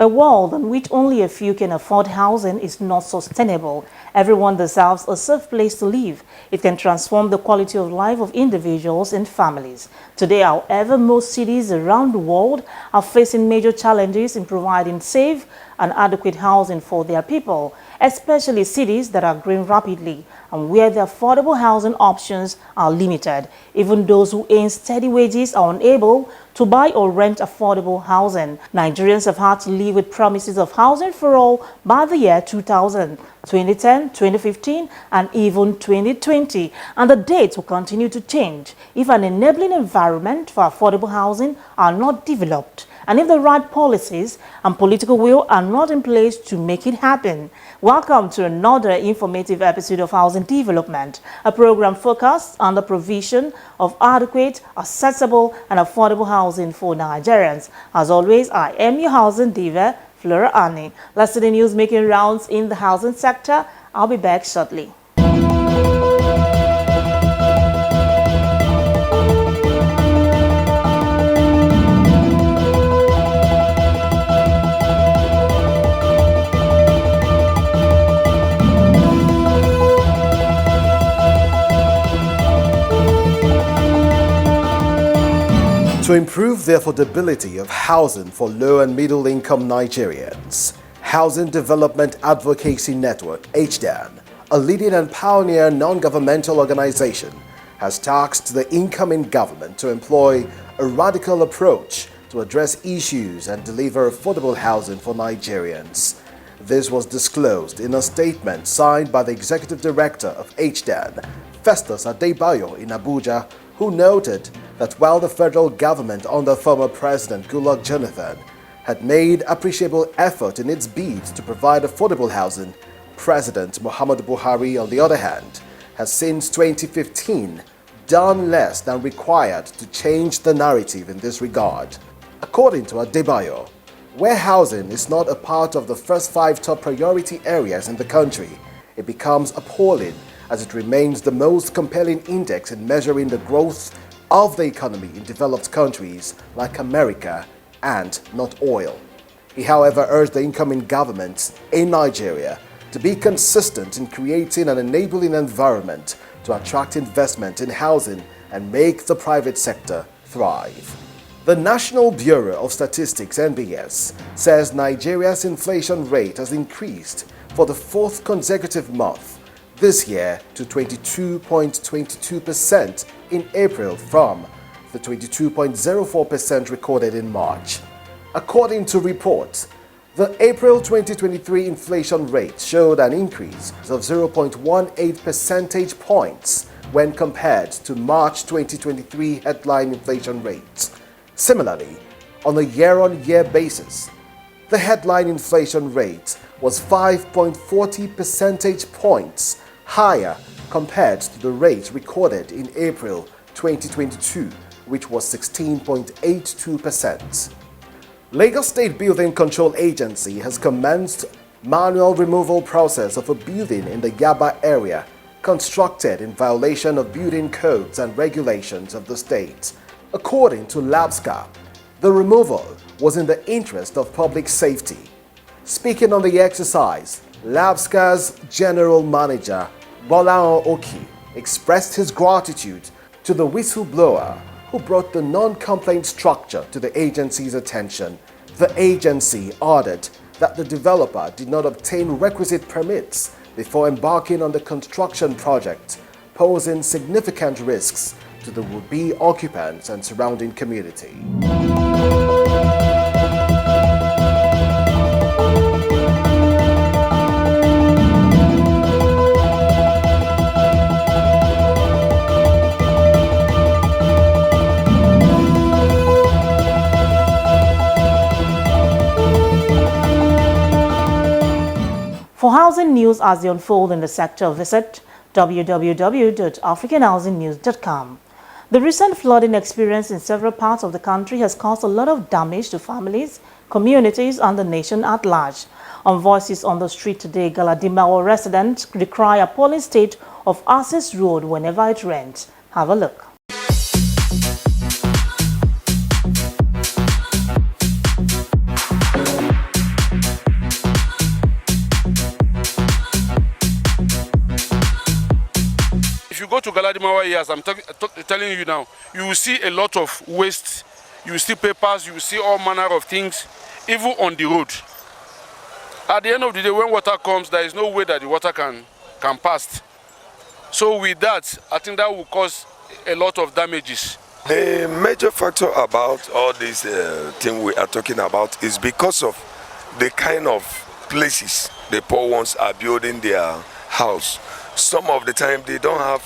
A world in which only a few can afford housing is not sustainable. Everyone deserves a safe place to live. It can transform the quality of life of individuals and families. Today, however, most cities around the world are facing major challenges in providing safe and adequate housing for their people, especially cities that are growing rapidly and where the affordable housing options are limited. Even those who earn steady wages are unable to buy or rent affordable housing. Nigerians have had to live with promises of housing for all by the year 2000, 2010, 2015, and even 2020. And the dates will continue to change if an enabling environment for affordable housing are not developed, and if the right policies and political will are not in place to make it happen. Welcome to another informative episode of Housing Development, a program focused on the provision of adequate, accessible, and affordable housing for Nigerians. As always, I am your housing diva, Flora Ani. Let's see the news making rounds in the housing sector. I'll be back shortly. To improve the affordability of housing for low and middle income Nigerians, Housing Development Advocacy Network, HDAN, a leading and pioneer non-governmental organization, has tasked the incoming government to employ a radical approach to address issues and deliver affordable housing for Nigerians. This was disclosed in a statement signed by the Executive Director of HDAN, Fesadeb in Abuja, who noted that while the federal government under former President Goodluck Jonathan had made appreciable effort in its bid to provide affordable housing, President Muhammadu Buhari, on the other hand, has since 2015 done less than required to change the narrative in this regard. According to Adebayo, where housing is not a part of the first 5 top priority areas in the country, it becomes appalling as it remains the most compelling index in measuring the growth of the economy in developed countries like America and not oil. He, however, urged the incoming government in Nigeria to be consistent in creating an enabling environment to attract investment in housing and make the private sector thrive. The National Bureau of Statistics (NBS) says Nigeria's inflation rate has increased for the 4th consecutive month this year to 22.22% in April from the 22.04% recorded in March. According to reports, the April 2023 inflation rate showed an increase of 0.18 percentage points when compared to March 2023 headline inflation rates. Similarly, on a year-on-year basis, the headline inflation rate was 5.40 percentage points higher compared to the rate recorded in April 2022, which was 16.82%. Lagos State Building Control Agency has commenced manual removal process of a building in the YABA area constructed in violation of building codes and regulations of the state. According to LABSCA, the removal was in the interest of public safety. Speaking on the exercise, LABSCA's General Manager, Bola Oki, expressed his gratitude to the whistleblower who brought the non-complaint structure to the agency's attention. The agency added that the developer did not obtain requisite permits before embarking on the construction project, posing significant risks to the would-be occupants and surrounding community. For housing news as they unfold in the sector, visit www.africanhousingnews.com. The recent flooding experience in several parts of the country has caused a lot of damage to families, communities, and the nation at large. On Voices on the Street today, Galadimawa residents decry appalling state of access road whenever it rains. Have a look. Galadimawa here, as I'm telling you now, you will see a lot of waste, you will see papers, you will see all manner of things, even on the road. At the end of the day, when water comes, there is no way that the water can pass. So with that, I think that will cause a lot of damages. The major factor about all this thing we are talking about is because of the kind of places the poor ones are building their house. Some of the time they don't have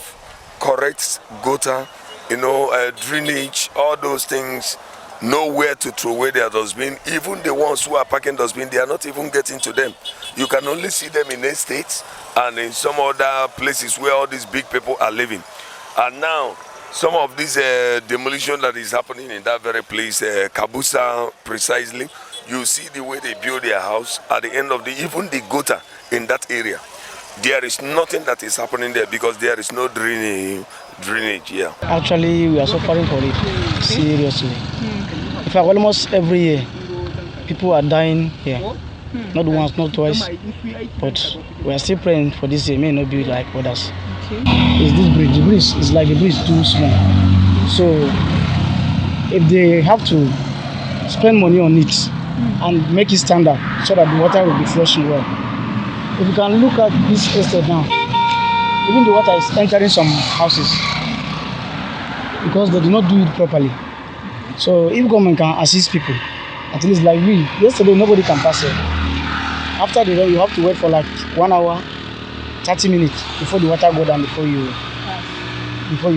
correct gutter, drainage, all those things, nowhere to throw away their dustbin. Even the ones who are packing dustbin, they are not even getting to them. You can only see them in estates and in some other places where all these big people are living. And now, some of this demolition that is happening in that very place, Kabusa precisely, you see the way they build their house. At the end of even the gutter in that area, there is nothing that is happening there because there is no drainage here. Actually, we are suffering for it, seriously. In fact, almost every year, people are dying here. Not once, not twice, but we are still praying for this year, may not be like others. Is this bridge? The bridge is like a bridge too small. So if they have to spend money on it and make it stand up so that the water will be flushing well. If you can look at this estate now, even the water is entering some houses because they do not do it properly. So if government can assist people, at least like we, yesterday nobody can pass it. After the rain, you have to wait for like 1 hour, 30 minutes before the water go down before you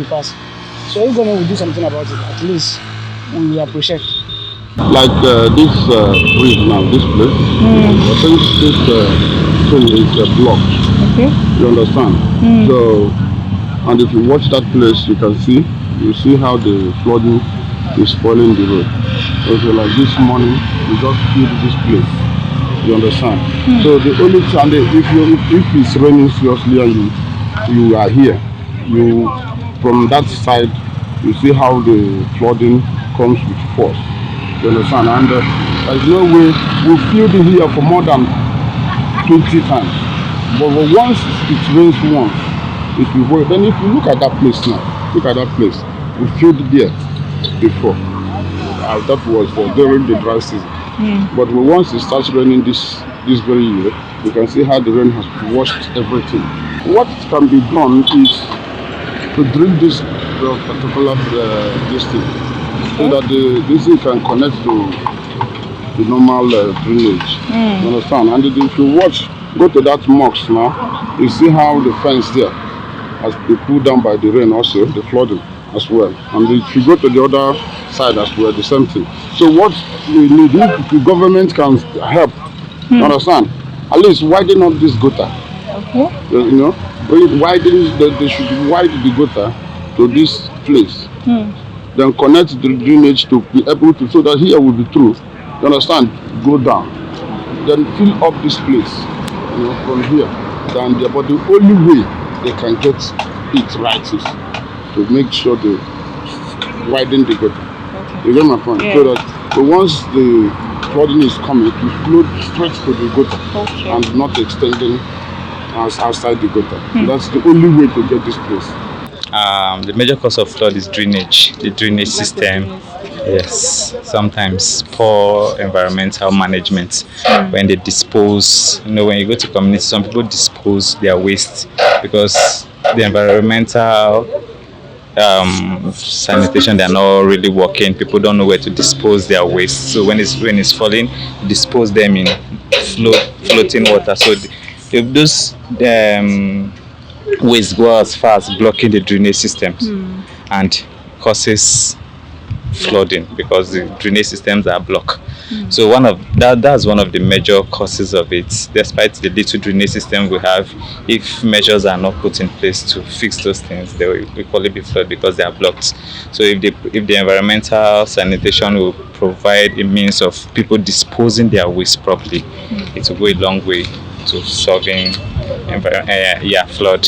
pass. So if government will do something about it, at least we will appreciate. Like this bridge now, this place, I think this thing is blocked. Okay. You understand? So, and if you watch that place, you see how the flooding is spoiling the road. So like this morning, we just filled this place. You understand? So the only time if it's raining seriously and you are here, from that side you see how the flooding comes with force. You understand? And there's no way we filled it here for more than 20 times. But once it rains once, it will work. Then if you look at that place now, we filled it there before. That was during the dry season. But once it starts raining this very year, you can see how the rain has washed everything. What can be done is to drill this particular thing so that this thing can connect to the normal drainage. You understand? And if you go to that mosque now, you see how the fence there has been pulled down by the rain also, the flooding as well. And if you go to the other side as well, the same thing. So what we need, if the government can help, you understand? At least widen up this gutter. Okay. They should widen the gutter to this place. Then connect the drainage to be able to, so that here will be through. You understand? Go down. Then fill up this place, from here down there. But the only way they can get it right is to make sure they widen the gutter. Okay. You get my point? Yeah. So that once the flooding is coming, it will flow straight to the gutter and not extending outside the gutter. That's the only way to get this place. The major cause of flood is drainage, the drainage system. Yes, sometimes poor environmental management. When they dispose, when you go to community, some people dispose their waste because the environmental sanitation, they're not really working. People don't know where to dispose their waste. So when it's falling, dispose them in floating water. So if those waste go as far as blocking the drainage systems and causes flooding because the drainage systems are blocked. So that's one of the major causes of it. Despite the little drainage system we have, if measures are not put in place to fix those things, they will equally be flooded because they are blocked. So if the environmental sanitation will provide a means of people disposing their waste properly, it will go a long way to solving flood.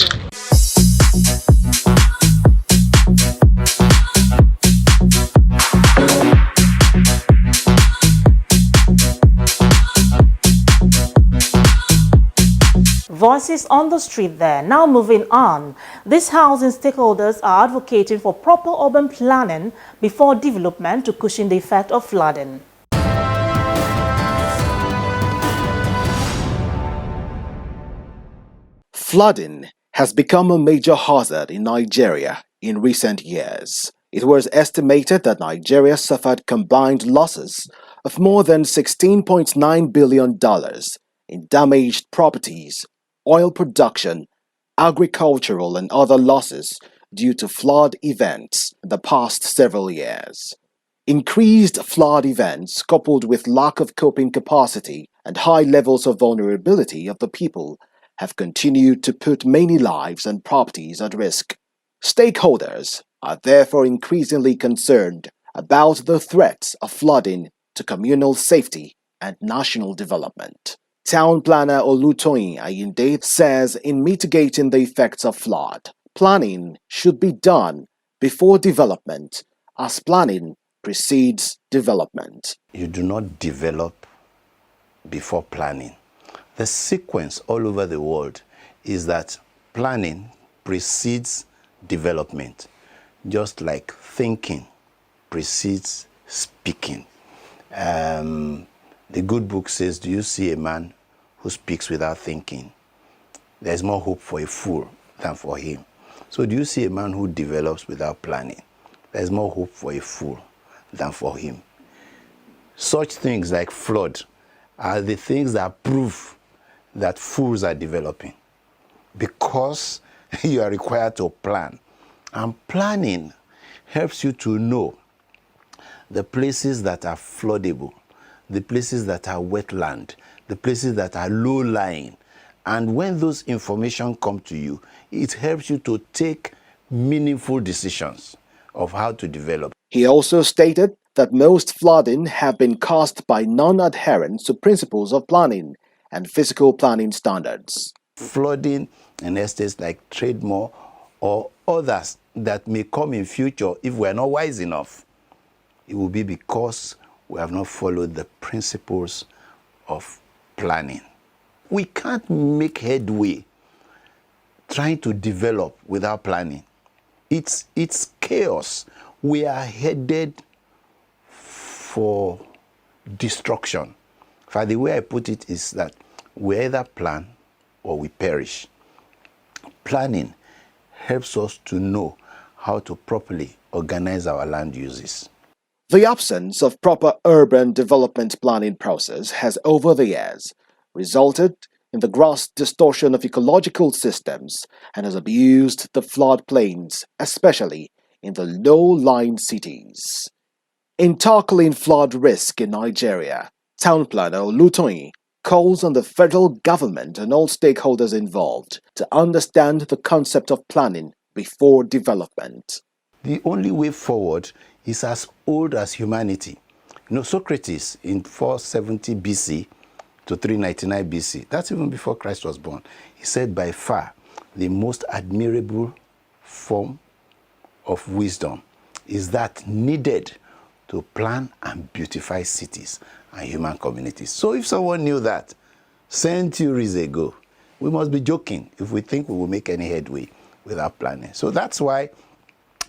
Voices on the street there. Now moving on. These housing stakeholders are advocating for proper urban planning before development to cushion the effect of flooding. Flooding has become a major hazard in Nigeria in recent years. It was estimated that Nigeria suffered combined losses of more than $16.9 billion in damaged properties, oil production, agricultural and other losses due to flood events in the past several years. Increased flood events coupled with lack of coping capacity and high levels of vulnerability of the people have continued to put many lives and properties at risk. Stakeholders are therefore increasingly concerned about the threats of flooding to communal safety and national development. Town planner Olutoyin Ayinde says in mitigating the effects of flood, planning should be done before development, as planning precedes development. You do not develop before planning. The sequence all over the world is that planning precedes development, just like thinking precedes speaking. The good book says, do you see a man who speaks without thinking? There's more hope for a fool than for him. So do you see a man who develops without planning? There's more hope for a fool than for him. Such things like flood are the things that prove that fools are developing, because you are required to plan. And planning helps you to know the places that are floodable, the places that are wetland, the places that are low-lying. And when those information come to you, it helps you to take meaningful decisions of how to develop. He also stated that most flooding have been caused by non-adherence to principles of planning and physical planning standards. Flooding in estates like Trademore or others that may come in future, if we are not wise enough, it will be because we have not followed the principles of planning. We can't make headway trying to develop without planning. It's chaos. We are headed for destruction. In fact, the way I put it is that we either plan or we perish. Planning helps us to know how to properly organize our land uses. The absence of proper urban development planning process has over the years resulted in the gross distortion of ecological systems and has abused the floodplains, especially in the low-lying cities. In tackling flood risk in Nigeria, Town planner Olutoyin calls on the federal government and all stakeholders involved to understand the concept of planning before development. The only way forward is as old as humanity. You know, Socrates in 470 BC to 399 BC, that's even before Christ was born, he said by far the most admirable form of wisdom is that needed to plan and beautify cities and human communities. So if someone knew that centuries ago, we must be joking if we think we will make any headway without planning. So that's why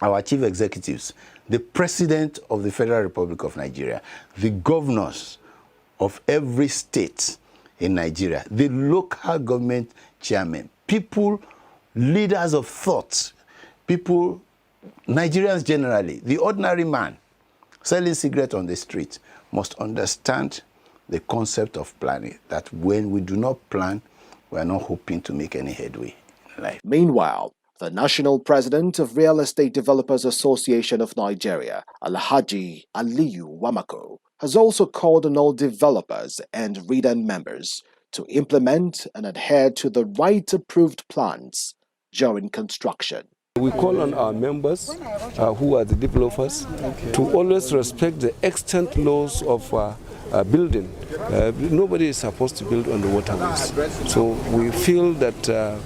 our chief executives, the president of the Federal Republic of Nigeria, the governors of every state in Nigeria, the local government chairmen, people, leaders of thought, people, Nigerians generally, the ordinary man selling cigarettes on the street must understand the concept of planning, that when we do not plan, we are not hoping to make any headway in life. Meanwhile, the national president of Real Estate Developers Association of Nigeria, Alhaji Aliyu Wamako, has also called on all developers and REDAN members to implement and adhere to the right-approved plans during construction. We call on our members, who are the developers, to always respect the extant laws of building. Nobody is supposed to build on the waterways. So we feel that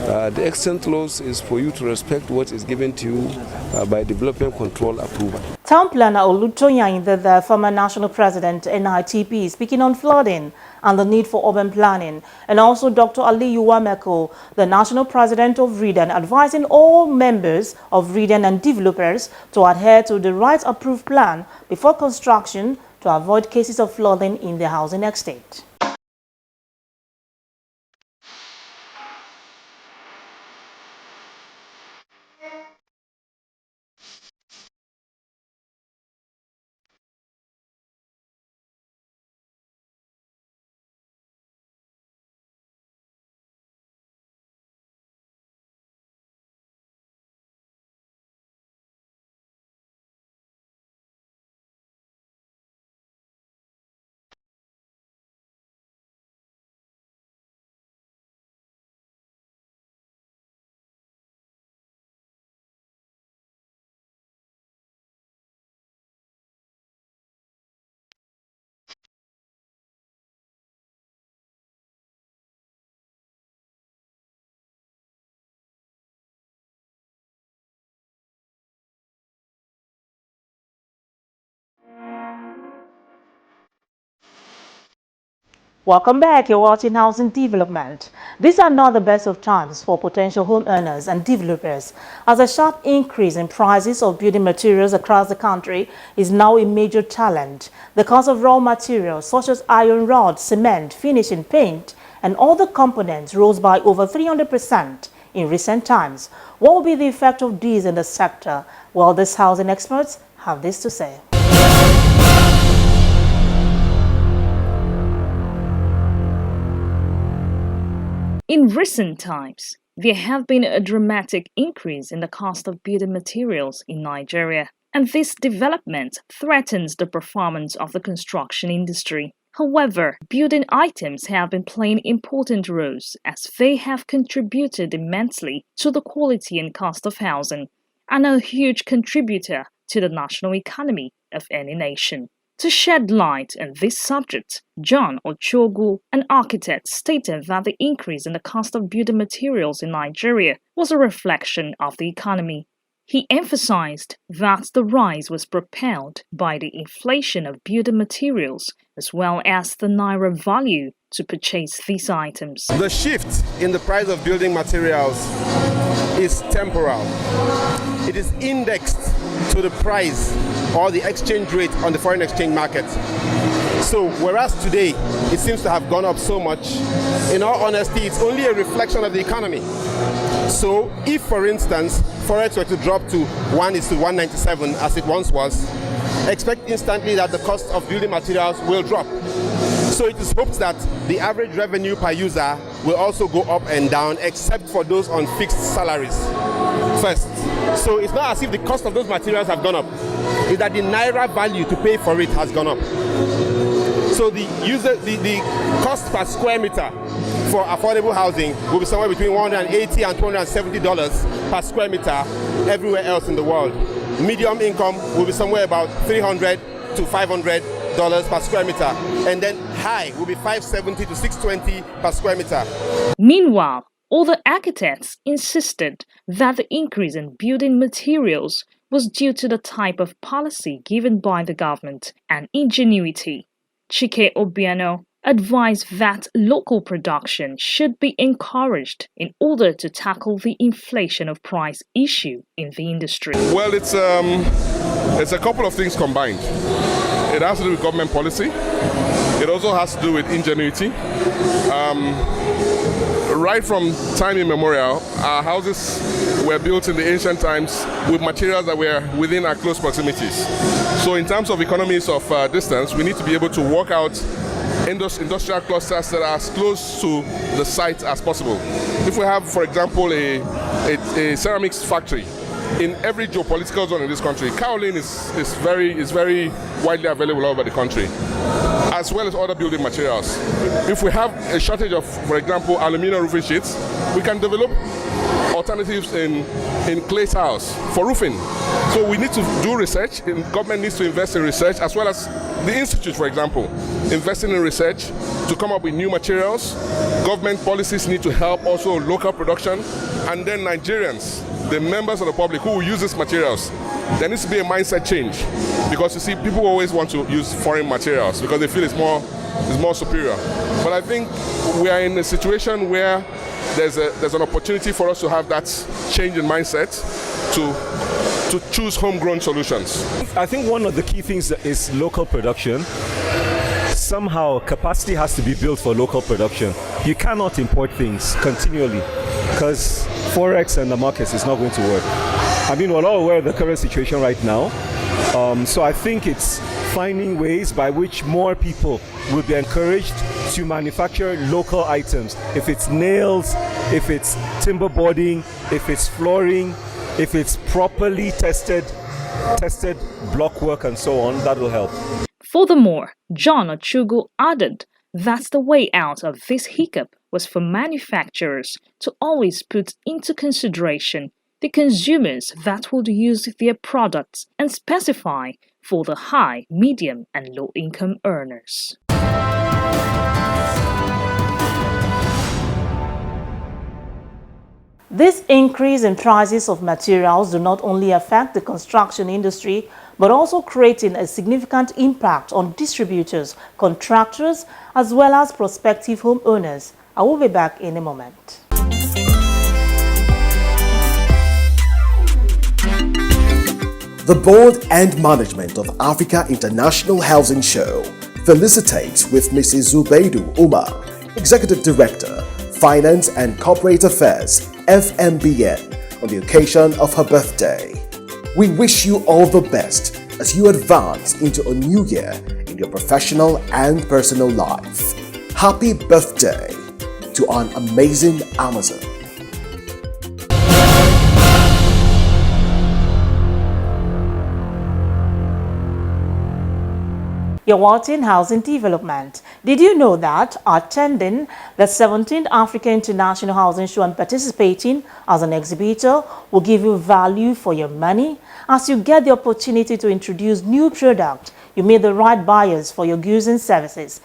The extent clause is for you to respect what is given to you by development control approval. Town planner Olutoyin Ayinde, the former national president NITP, speaking on flooding and the need for urban planning, and also Dr. Aliyu Wameko, the national president of RIDAN, advising all members of RIDAN and developers to adhere to the right-approved plan before construction to avoid cases of flooding in the housing estate. Welcome back. You're watching Housing Development. These are not the best of times for potential homeowners and developers, as a sharp increase in prices of building materials across the country is now a major challenge. The cost of raw materials such as iron rod, cement, finishing, paint, and other components rose by over 300% in recent times. What will be the effect of these in the sector? Well, these housing experts have this to say. In recent times, there have been a dramatic increase in the cost of building materials in Nigeria, and this development threatens the performance of the construction industry. However, building items have been playing important roles as they have contributed immensely to the quality and cost of housing, and are a huge contributor to the national economy of any nation. To shed light on this subject, John Ochogu, an architect, stated that the increase in the cost of building materials in Nigeria was a reflection of the economy. He emphasized that the rise was propelled by the inflation of building materials as well as the naira value to purchase these items. The shift in the price of building materials is temporal. It is indexed to the price or the exchange rate on the foreign exchange market. So whereas today it seems to have gone up so much, in all honesty, it's only a reflection of the economy. So if, for instance, Forex were to drop to 1:197 as it once was, expect instantly that the cost of building materials will drop. So it is hoped that the average revenue per user will also go up and down, except for those on fixed salaries first. So it's not as if the cost of those materials have gone up. It's that the naira value to pay for it has gone up. So the cost per square meter for affordable housing will be somewhere between $180 and $270 per square meter everywhere else in the world. Medium income will be somewhere about $300 to $500 per square meter, and then high will be $570 to $620 per square meter. Meanwhile, other architects insisted that the increase in building materials was due to the type of policy given by the government and ingenuity. Chike Obiano advised that local production should be encouraged in order to tackle the inflation of price issue in the industry. Well, it's a couple of things combined. It has to do with government policy. It also has to do with ingenuity. Right from time immemorial, our houses were built in the ancient times with materials that were within our close proximities. So in terms of economies of distance, we need to be able to work out industrial clusters that are as close to the site as possible. If we have, for example, a ceramics factory in every geopolitical zone in this country, kaolin is very widely available all over the country, as well as other building materials. If we have a shortage of, for example, aluminum roofing sheets, we can develop alternatives in clay tiles for roofing. So we need to do research, and government needs to invest in research, as well as the institute, for example, investing in research to come up with new materials. Government policies need to help also local production, and then Nigerians, the members of the public who will use these materials, there needs to be a mindset change, because you see, people always want to use foreign materials because they feel it's more superior. But I think we are in a situation where there's an opportunity for us to have that change in mindset to choose homegrown solutions. I think one of the key things is local production. Somehow capacity has to be built for local production. You cannot import things continually because Forex and the markets is not going to work. I mean, we're all aware of the current situation right now. So I think it's finding ways by which more people will be encouraged to manufacture local items. If it's nails, if it's timber boarding, if it's flooring, if it's properly tested block work and so on, that will help. Furthermore, John Ochugu added that the way out of this hiccup was for manufacturers to always put into consideration the consumers that would use their products and specify for the high, medium, and low-income earners. This increase in prices of materials do not only affect the construction industry, but also creating a significant impact on distributors, contractors, as well as prospective homeowners. I will be back in a moment. The board and management of Africa International Housing Show felicitates with Mrs. Zubaidu Umar, Executive Director, Finance and Corporate Affairs, FMBN, on the occasion of her birthday. We wish you all the best as you advance into a new year in your professional and personal life. Happy birthday to an amazing Amazon. You're watching Housing Development. Did you know that attending the 17th Africa International Housing Show and participating as an exhibitor will give you value for your money? As you get the opportunity to introduce new products, you meet the right buyers for your goods and services.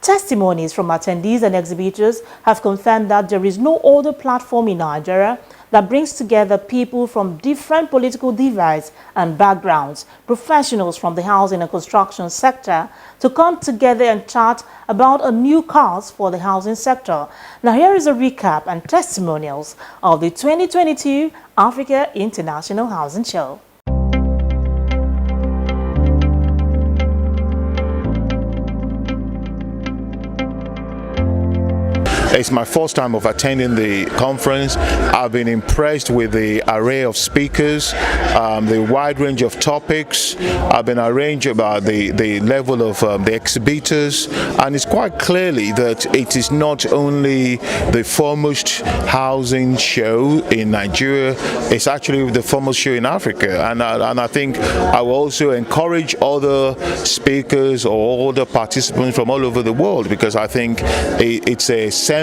Testimonies from attendees and exhibitors have confirmed that there is no other platform in Nigeria that brings together people from different political divides and backgrounds, professionals from the housing and construction sector, to come together and chat about a new cause for the housing sector. Now here is a recap and testimonials of the 2022 Africa International Housing Show. It's my first time of attending the conference. I've been impressed with the array of speakers, the wide range of topics. I've been arranged about the level of the exhibitors, and it's quite clearly that it is not only the foremost housing show in Nigeria, it's actually the foremost show in Africa. And I think I will also encourage other speakers or other participants from all over the world, because I think it's a semblance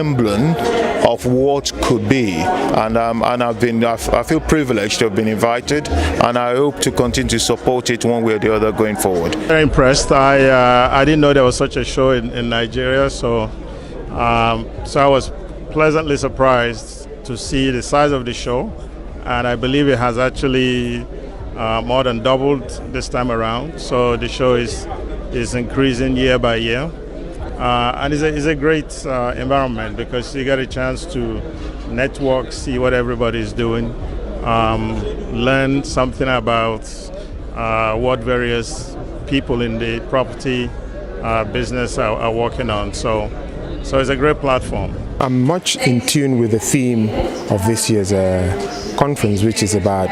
of what could be, and I feel privileged to have been invited, and I hope to continue to support it one way or the other going forward. Very impressed. I didn't know there was such a show in Nigeria, so I was pleasantly surprised to see the size of the show, and I believe it has actually more than doubled this time around. So the show is increasing year by year. And it's a great environment, because you get a chance to network, see what everybody is doing, learn something about what various people in the property business are working on. So it's a great platform. I'm much in tune with the theme of this year's conference, which is about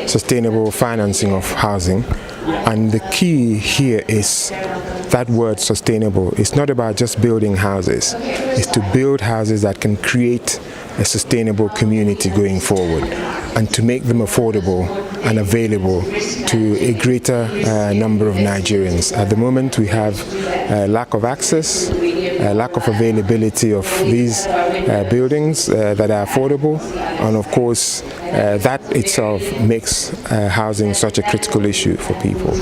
sustainable financing of housing. And the key here is that word sustainable. It's not about just building houses. It's to build houses that can create a sustainable community going forward, and to make them affordable and available to a greater number of Nigerians. At the moment, we have a lack of access lack of availability of these buildings that are affordable, and of course that itself makes housing such a critical issue for people.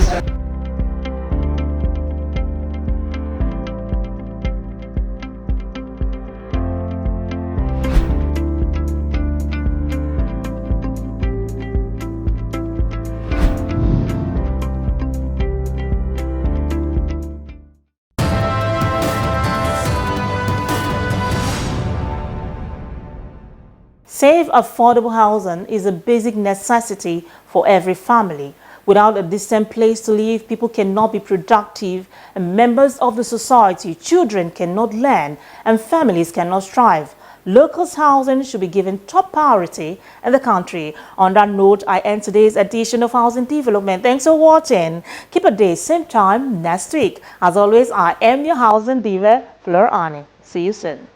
Safe, affordable housing is a basic necessity for every family. Without a decent place to live, people cannot be productive, and members of the society, children cannot learn, and families cannot strive. Locals' housing should be given top priority in the country. On that note, I end today's edition of Housing Development. Thanks for watching. Keep a day, same time next week. As always, I am your housing diva, Fleur Annie. See you soon.